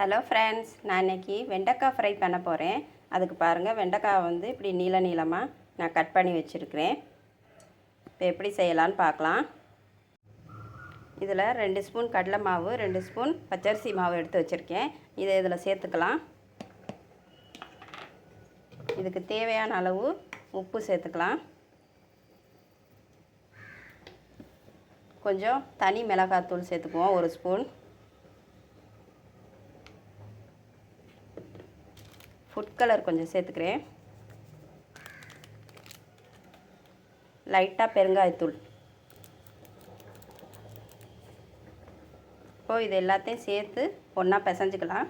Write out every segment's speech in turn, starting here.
Hello friends, நான் இன்றைக்கி வெண்டைக்காய் ஃப்ரை பண்ண போகிறேன். அதுக்கு பாருங்கள், வெண்டைக்காய் வந்து இப்படி நீளமாக நான் கட் பண்ணி வச்சுருக்கிறேன். இப்போ எப்படி செய்யலான்னு பார்க்கலாம். இதில் 2 ஸ்பூன் கடலை மாவு, 2 ஸ்பூன் பச்சரிசி மாவு எடுத்து வச்சுருக்கேன். இதை இதில் சேர்த்துக்கலாம். இதுக்கு தேவையான அளவு உப்பு சேர்த்துக்கலாம். கொஞ்சம் தனி மிளகாத்தூள் சேர்த்துக்குவோம், 1 ஸ்பூன். ஃபுட் கலர் கொஞ்சம் சேர்த்துக்கிறேன். லைட்டாக பெருங்காயத்தூள். இப்போது இது எல்லாத்தையும் சேர்த்து ஒன்றா பிசைஞ்சிக்கலாம்.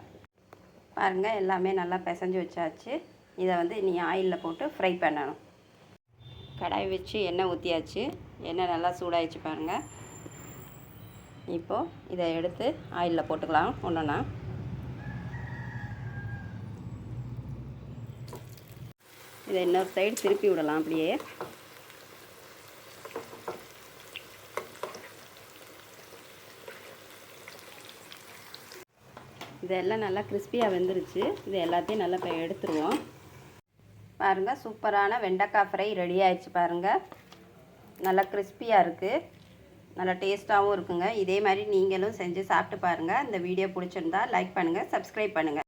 பாருங்கள், எல்லாமே நல்லா பிசைஞ்சு வச்சாச்சு. இதை வந்து இனி ஆயிலில் போட்டு ஃப்ரை பண்ணணும். கடாய் வச்சு எண்ணெய் ஊற்றியாச்சு. எண்ணெய் நல்லா சூடாகிடுச்சு பாருங்கள். இப்போது இதை எடுத்து ஆயிலில் போட்டுக்கலாம் ஒன்றுனா. இதை இன்னொரு சைடு திருப்பி விடலாம். அப்படியே இதெல்லாம் நல்லா கிறிஸ்பியாக வெந்துருச்சு. இது எல்லாத்தையும் நல்லா இப்போ எடுத்துருவோம். பாருங்கள், சூப்பரான வெண்டைக்காய் ஃப்ரை ரெடி ஆயிடுச்சு. பாருங்கள், நல்லா கிறிஸ்பியாக இருக்குது, நல்லா டேஸ்ட்டாகவும் இருக்குங்க. இதே மாதிரி நீங்களும் செஞ்சு சாப்பிட்டு பாருங்கள். இந்த வீடியோ பிடிச்சிருந்தா லைக் பண்ணுங்கள், சப்ஸ்கிரைப் பண்ணுங்கள்.